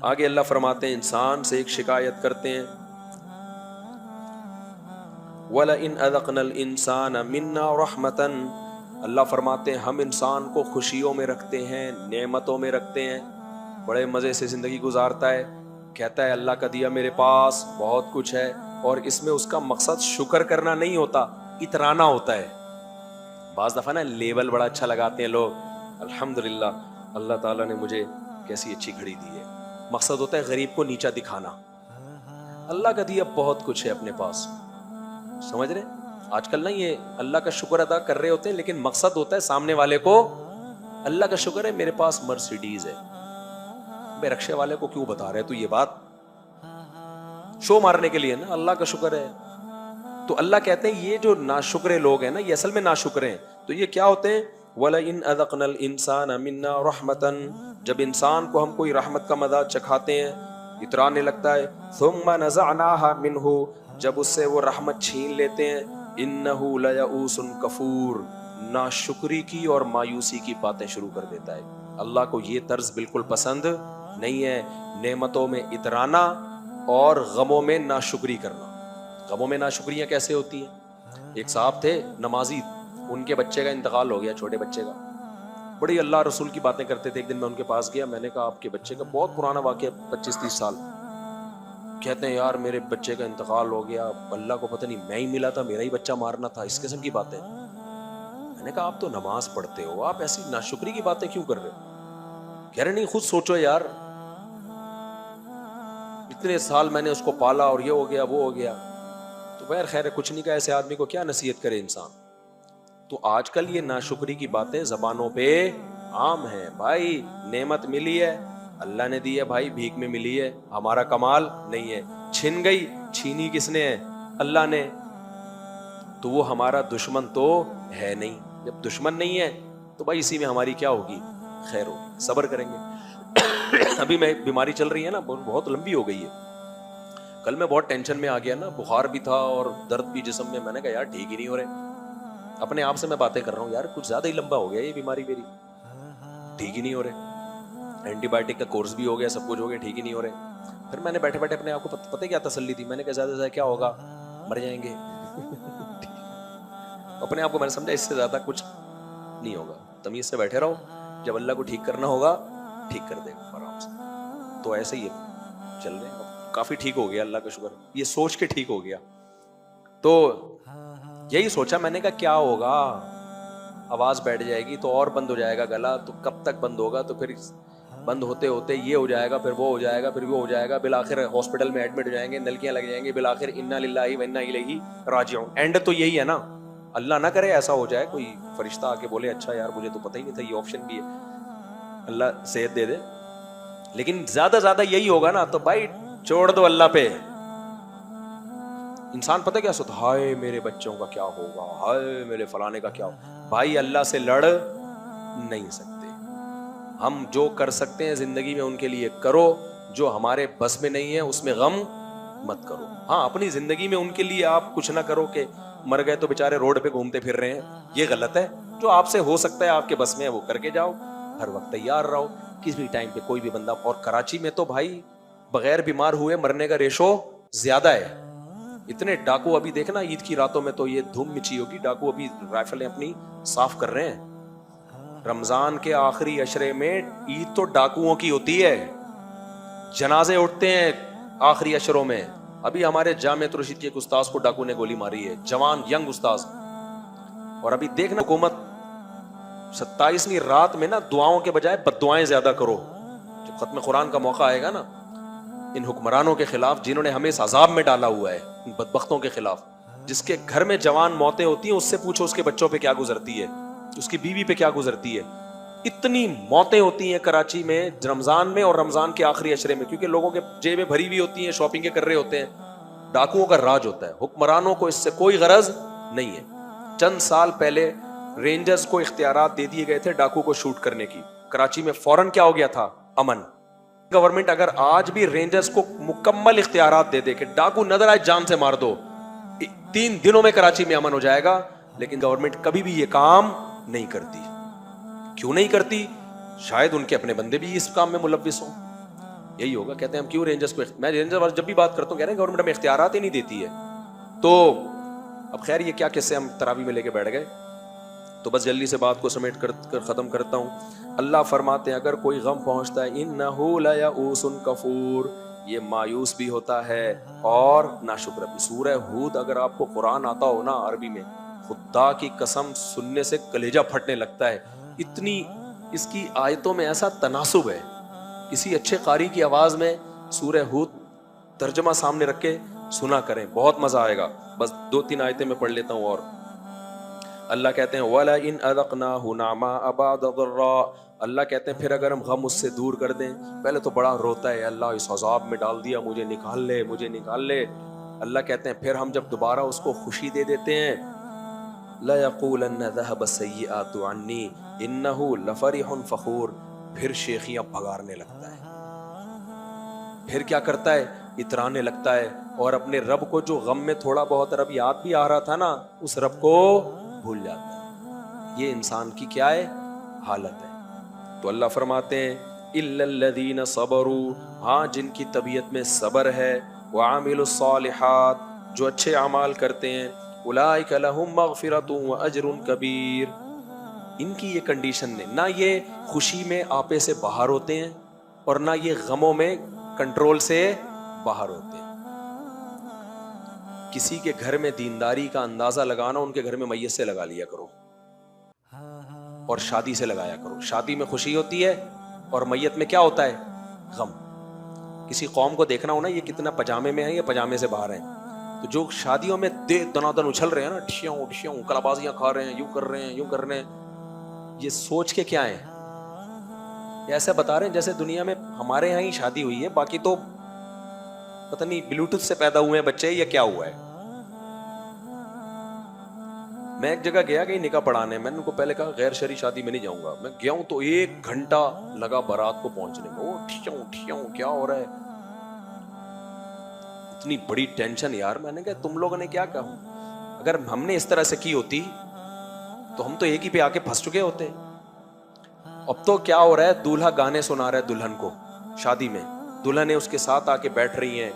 آگے اللہ فرماتے ہیں انسان سے ایک شکایت کرتے ہیں، وَلَئِنْ أَذَقْنَا الْإِنسَانَ مِنَّا رَحْمَةً، اللہ فرماتے ہیں ہم انسان کو خوشیوں میں رکھتے ہیں، نعمتوں میں رکھتے ہیں، بڑے مزے سے زندگی گزارتا ہے، کہتا ہے اللہ کا دیا میرے پاس بہت کچھ ہے، اور اس میں اس کا مقصد شکر کرنا نہیں ہوتا، اترانا ہوتا ہے۔ بعض دفعہ نا لیبل بڑا اچھا لگاتے ہیں لوگ، الحمدللہ اللہ تعالیٰ نے مجھے کیسی اچھی گھڑی دی ہے، مقصد ہوتا ہے غریب کو نیچا دکھانا۔ اللہ کا دیا بہت کچھ ہے اپنے پاس، سمجھ رہے؟ آج کل نا یہ اللہ کا شکر ادا کر رہے ہوتے ہیں، لیکن مقصد ہوتا ہے سامنے والے کو اللہ کا شکر ہے میرے پاس مرسیڈیز ہے، بے رکشے والے کو کیوں بتا رہے تو یہ بات شو مارنے کے لیے نا، اللہ کا شکر ہے۔ تو اللہ کہتے ہیں یہ جو ناشکرے لوگ ہیں نا، یہ اصل میں ناشکرے ہیں۔ تو یہ کیا ہوتے ہیں؟ وَلَئِنْ أَذَقْنَا الْإِنسَانَ مِنَّا رَحْمَةً، جب انسان کو ہم کوئی رحمت کا مزہ چکھاتے ہیں، اترانے لگتا ہے، ثُمَّ نَزَعْنَاهَا مِنْهُ، جب اس سے وہ رحمت چھین لیتے ہیں، إِنَّهُ لَيَئُوسٌ كَفُورٌ، ناشکری کی اور مایوسی کی باتیں شروع کر دیتا ہے۔ اللہ کو یہ طرز بالکل پسند نہیں ہے، نعمتوں میں اترانا اور غموں میں ناشکری کرنا۔ غموں میں ناشکریاں کیسے ہوتی ہیں؟ ایک صاحب تھے نمازی، ان کے بچے کا انتقال ہو گیا، چھوٹے بچے کا، بڑی اللہ رسول کی باتیں کرتے تھے۔ ایک دن میں ان کے پاس گیا، میں نے کہا آپ کے بچے کا، بہت پرانا واقعہ، 25-30 سال، کہتے ہیں یار میرے بچے کا انتقال ہو گیا، اللہ کو پتہ نہیں میں ہی ملا تھا، میرا ہی بچہ مارنا تھا، اس قسم کی باتیں۔ میں نے کہا آپ تو نماز پڑھتے ہو، آپ ایسی ناشکری کی باتیں کیوں کر رہے ہو؟ کہہ رہے نہیں خود سوچو یار، اتنے سال میں نے اس کو پالا اور یہ ہو گیا وہ ہو گیا۔ تو بہر خیر کچھ نہیں کہا، ایسے آدمی کو کیا نصیحت کرے انسان۔ تو آج کل یہ ناشکری کی باتیں زبانوں پہ عام ہیں۔ بھائی نعمت ملی ہے اللہ نے دی ہے، بھائی بھیک میں ملی ہے، ہمارا کمال نہیں ہے، چھن گئی، چھینی کس نے ہے؟ اللہ نے، تو وہ ہمارا دشمن تو ہے نہیں۔ جب دشمن نہیں ہے تو بھائی اسی میں ہماری کیا ہوگی؟ خیر ہوگی، صبر کریں گے۔ ابھی میں بیماری چل رہی ہے نا، بہت لمبی ہو گئی ہے، کل میں بہت ٹینشن میں آ گیا نا، بخار بھی تھا اور درد بھی جسم میں، میں نے کہا یار ٹھیک ہی نہیں ہو رہے، اپنے آپ سے میں باتیں کر رہا ہوں یار کچھ زیادہ ہی لمبا ہو گیا یہ بیماری میری، ٹھیک ہی نہیں ہو رہے، اینٹی بایوٹک کا کورس بھی ہو گیا، سب کچھ ہو گیا، ٹھیک ہی نہیں ہو رہے۔ پھر میں نے بیٹھے بیٹھے اپنے آپ کو پتہ کیا تسلی دی، میں نے کہا زیادہ سے زیادہ کیا ہوگا، مر جائیں گے۔ اپنے آپ کو میں نے سمجھا اس سے زیادہ کچھ نہیں ہوگا، تمیز سے بیٹھے رہو، جب اللہ کو ٹھیک کرنا ہوگا ٹھیک کر دے گا آرام سے۔ تو ایسے ہی چل رہے ہیں، کافی ٹھیک ہو گیا اللہ کا شکر، یہ سوچ کے ٹھیک ہو گیا۔ تو یہی سوچا میں نے کہا کیا ہوگا، آواز بیٹھ جائے گی تو اور بند ہو جائے گا گلا، تو کب تک بند ہوگا، تو پھر بند ہوتے ہوتے یہ ہو جائے گا، پھر وہ ہو جائے گا، پھر وہ ہو جائے گا، بالآخر ہاسپٹل میں ایڈمٹ ہو جائیں گے، نلکیاں لگ جائیں گے، بالآخر انا للہ و انا الیہ راجعون۔ اینڈ تو یہی ہے نا، اللہ نہ کرے ایسا ہو جائے، کوئی فرشتہ آ کے بولے اچھا یار مجھے تو پتہ ہی نہیں تھا یہ آپشن بھی ہے، اللہ صحت دے دے، لیکن زیادہ زیادہ یہی ہوگا نا، تو بھائی چھوڑ دو اللہ پہ۔ انسان پتہ کیا سوچتا، ہائے میرے بچوں کا کیا ہوگا، ہائے میرے فلانے کا کیا ہوگا۔ بھائی اللہ سے لڑ نہیں سکتے، ہم جو کر سکتے ہیں زندگی میں ان کے لیے کرو، جو ہمارے بس میں نہیں ہے اس میں غم مت کرو۔ ہاں اپنی زندگی میں ان کے لیے آپ کچھ نہ کرو کہ مر گئے تو بےچارے روڈ پہ گھومتے پھر رہے ہیں، یہ غلط ہے۔ جو آپ سے ہو سکتا ہے آپ کے بس میں ہے وہ کر کے جاؤ، ہر وقت تیار رہو، کسی بھی ٹائم پہ کوئی بھی بندہ۔ اور کراچی میں تو بھائی بغیر بیمار ہوئے مرنے کا ریشو زیادہ ہے، اتنے ڈاکو ابھی دیکھنا عید کی راتوں میں تو یہ دھوم مچی ہوگی، ڈاکو ابھی رائفلیں اپنی صاف کر رہے ہیں۔ رمضان کے آخری عشرے میں عید تو ڈاکوؤں کی ہوتی ہے، جنازے اٹھتے ہیں آخری عشروں میں۔ ابھی ہمارے جامع رشید کے ایک استاذ کو ڈاکو نے گولی ماری ہے، جوان ینگ استاذ۔ اور ابھی دیکھنا حکومت 27ویں رات میں نا دعاؤں کے بجائے بد دعائیں زیادہ کرو۔ جب ختم قرآن کا موقع آئے گا نا، ان حکمرانوں کے خلاف جنہوں نے ہمیں اس عذاب میں ڈالا ہوا ہے، ان بدبختوں کے خلاف، جس کے گھر میں جوان موتیں ہوتی ہیں اس سے پوچھو اس کے بچوں پہ کیا گزرتی ہے، اس کی بیوی پہ کیا گزرتی ہے۔ اتنی موتیں ہوتی ہیں کراچی میں رمضان میں اور رمضان کے آخری عشرے میں، کیونکہ لوگوں کے جیبیں بھری ہوئی ہوتی ہیں، شاپنگیں کر رہے ہوتے ہیں۔ ڈاکوؤں کا راج ہوتا ہے، حکمرانوں کو اس سے کوئی غرض نہیں ہے۔ چند سال پہلے رینجرز کو اختیارات دے دیے گئے تھے ڈاکو کو شوٹ کرنے کی، کراچی میں فوراً کیا ہو گیا تھا؟ امن۔ گورنمنٹ اگر آج بھی رینجرز کو مکمل اختیارات دے دے کہ ڈاکو نظر آئے جان سے مار دو، 3 دنوں میں کراچی میں امن ہو جائے گا، لیکن گورنمنٹ کبھی بھی یہ کام نہیں کرتی۔ کیوں نہیں کرتی؟ شاید ان کے اپنے بندے بھی اس کام میں ملوث ہوں۔ یہی ہوگا. کہتے ہیں ہم کیوں رینجرز کو, میں رینجر جب بھی بات کرتا ہوں کہہ رہے ہیں گورنمنٹ ہمیں اختیارات ہی نہیں دیتی ہے. تو اب خیر یہ کیا قصے ہم تراویح میں لے کے بیٹھ گئے, تو بس جلدی سے بات کو سمیٹ کر ختم کرتا ہوں. اللہ فرماتے ہیں اگر کوئی غم پہنچتا ہے انہ لیئوس کفور, یہ مایوس بھی ہوتا ہے اور ناشکر بھی. سورہ ہود اگر آپ کو قرآن آتا ہو نا عربی میں, خدا کی قسم سننے سے کلیجہ پھٹنے لگتا ہے. اتنی اس کی آیتوں میں ایسا تناسب ہے. کسی اچھے قاری کی آواز میں سورہ ہود ترجمہ سامنے رکھ کے سنا کریں, بہت مزہ آئے گا. بس 2-3 آیتیں میں پڑھ لیتا ہوں. اور اللہ کہتے ہیں وَلَئِنْ أَذَقْنَاهُ نَعْمَاءَ بَعْدَ ضَرَّاءَ, اللہ کہتے ہیں پھر اگر ہم غم اس سے دور کر دیں, پہلے تو بڑا روتا ہے اللہ اس عذاب میں ڈال دیا, مجھے نکال لے مجھے نکال لے. اللہ کہتے ہیں پھر ہم جب دوبارہ اس کو خوشی دے دیتے ہیں لَيَقُولَنَّ ذَهَبَ السَّيِّئَاتُ عَنِّي إِنَّهُ لَفَرِحٌ فَخُورٌ, پھر شیخیاں بھگارنے لگتا ہے, پھر کیا کرتا ہے اترانے لگتا ہے, اور اپنے رب کو جو غم میں تھوڑا بہت رب یاد بھی آ رہا تھا نا, اس رب کو بھول جاتا ہے. یہ انسان کی کیا ہے حالت ہے. تو اللہ فرماتے ہیں اِلَّا الَّذِينَ صَبَرُوا, ہاں جن کی طبیعت میں صبر ہے, وَعَمِلُوا الصَّالِحَاتِ, جو اچھے اعمال کرتے ہیں, أُولَٰئِكَ لَهُم مَّغْفِرَةٌ وَأَجْرٌ كَبِيرٌ. ان کی یہ کنڈیشن نے, نہ یہ خوشی میں آپے سے باہر ہوتے ہیں اور نہ یہ غموں میں کنٹرول سے باہر ہوتے ہیں. کسی کے گھر میں دینداری کا اندازہ لگانا, ان کے گھر میں میت سے لگا لیا کرو اور شادی سے لگایا کرو. شادی میں خوشی ہوتی ہے اور میت میں کیا ہوتا ہے غم. کسی قوم کو دیکھنا ہو نا یہ کتنا پجامے میں ہیں یا پجامے سے باہر ہیں, تو جو شادیوں میں دنادن اچھل رہے ہیں نا, ٹھیوں ٹھیوں کلابازیاں کھا رہے ہیں, یوں کر رہے ہیں یوں کر رہے ہیں, یہ سوچ کے کیا ہیں, یہ ایسا بتا رہے ہیں جیسے دنیا میں ہمارے یہاں ہی شادی ہوئی ہے, باقی تو پتہ نہیں بلوٹوتھ سے پیدا ہوئے ہیں بچے یا کیا ہوا ہے. میں ایک جگہ گیا کہیں نکاح پڑھانے, میں نے ان کو پہلے کہا غیر شرعی شادی میں نہیں جاؤں گا. میں گیا ہوں تو 1 گھنٹہ لگا بارات کو پہنچنے میں, وہ ٹھیوں ٹھیوں کیا ہو رہا ہے, اتنی بڑی ٹینشن یار. میں نے کہا تم لوگوں نے کیا کہا, اگر ہم نے اس طرح سے کی ہوتی تو ہم تو ایک ہی پہ آ کے پھنس چکے ہوتے. اب تو کیا ہو رہا ہے, دولہا گانے سنا رہا ہے دلہن کو شادی میں, دلہن اس کے ساتھ آ کے بیٹھ رہی ہیں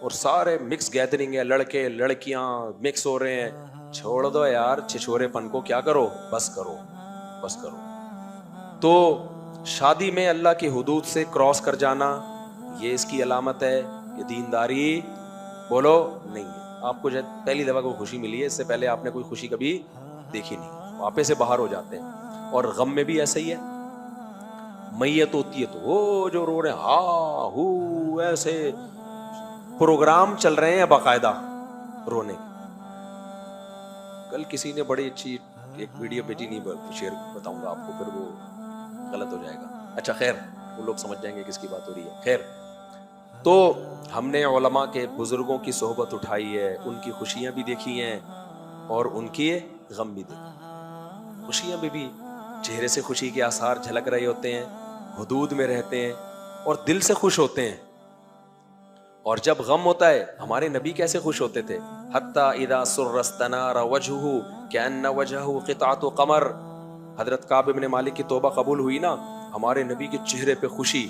اور سارے مکس گیدرنگ ہے, لڑکے لڑکیاں مکس ہو رہے ہیں. چھوڑ دو یار چھچورے پن کو, کیا کرو بس کرو بس کرو. تو شادی میں اللہ کی حدود سے کراس کر جانا, یہ اس کی علامت ہے کہ دینداری بولو نہیں ہے. آپ کو پہلی دفعہ کوئی خوشی ملی ہے, اس سے پہلے آپ نے کوئی خوشی کبھی دیکھی نہیں, واپے سے باہر ہو جاتے ہیں. اور غم میں بھی ایسا ہی ہے, میت ہوتی ہے تو وہ جو رو رہے ہیں ہاں ہو, ایسے پروگرام چل رہے ہیں باقاعدہ رونے کے. کل کسی نے بڑی اچھی ایک ویڈیو بھیجی, نہیں شیئر بتاؤں گا آپ کو, پھر وہ غلط ہو جائے گا. اچھا خیر, وہ لوگ سمجھ جائیں گے کس کی بات ہو رہی ہے. خیر, تو ہم نے علماء کے بزرگوں کی صحبت اٹھائی ہے, ان کی خوشیاں بھی دیکھی ہیں اور ان کے غم بھی دیکھے. خوشیاں بھی چہرے سے خوشی کے آثار جھلک رہے ہوتے ہیں, حدود میں رہتے ہیں اور دل سے خوش ہوتے ہیں. اور جب غم ہوتا ہے, ہمارے نبی کیسے خوش ہوتے تھے, حتیٰ اذا سر استنار وجہہ کأن وجہہ قطعۃ قمر. حضرت کعب بن مالک کی توبہ قبول ہوئی نا, ہمارے نبی کے چہرے پہ خوشی.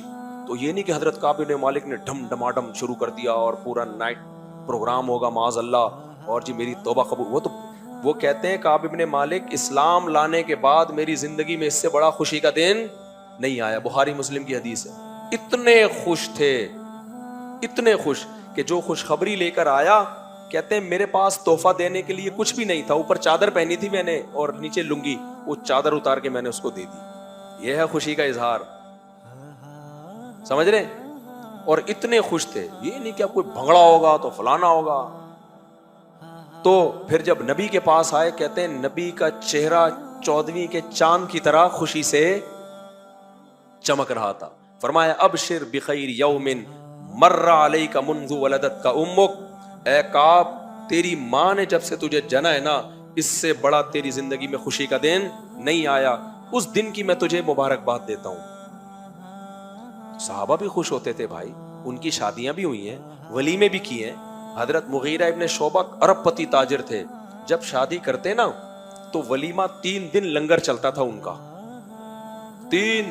تو یہ نہیں کہ حضرت کعب بن مالک نے ڈھم ڈماڈم شروع کر دیا اور پورا نائٹ پروگرام ہوگا معاذ اللہ, اور جی میری توبہ قبول. وہ کہتے ہیں کعب بن مالک اسلام لانے کے بعد میری زندگی میں اس سے بڑا خوشی کا دن نہیں آیا. بخاری مسلم کی حدیث ہے. اتنے خوش تھے, اتنے خوش کہ جو خوشخبری لے کر آیا, کہتے ہیں میرے پاس تحفہ دینے کے لیے کچھ بھی نہیں تھا, اوپر چادر پہنی تھی میں نے اور نیچے لنگی, وہ چادر اتار کے میں نے اس کو دے دی. یہ ہے خوشی کا اظہار, سمجھ رہے. اور اتنے خوش تھے, یہ نہیں کہ اب کوئی بھنگڑا ہوگا تو فلانا ہوگا. تو پھر جب نبی کے پاس آئے, کہتے ہیں نبی کا چہرہ 14ویں کے چاند کی طرح خوشی سے چمک رہا تھا. فرمایا ابشر بخیر یوم مر علیک منذ ولدتک امک, اے کعب تیری ماں نے جب سے تجھے جنا ہے نا, اس سے بڑا تیری زندگی میں خوشی کا دن نہیں آیا. اس دن کی میں تجھے مبارکباد دیتا ہوں. صحابہ بھی خوش ہوتے تھے بھائی, ان کی شادیاں بھی ہوئی ہیں, ولیمے بھی کیے ہیں. حضرت مغیرہ ابن شعبہ ارب پتی تاجر تھے, جب شادی کرتے نا تو ولیمہ 3 دن لنگر چلتا تھا ان کا, 3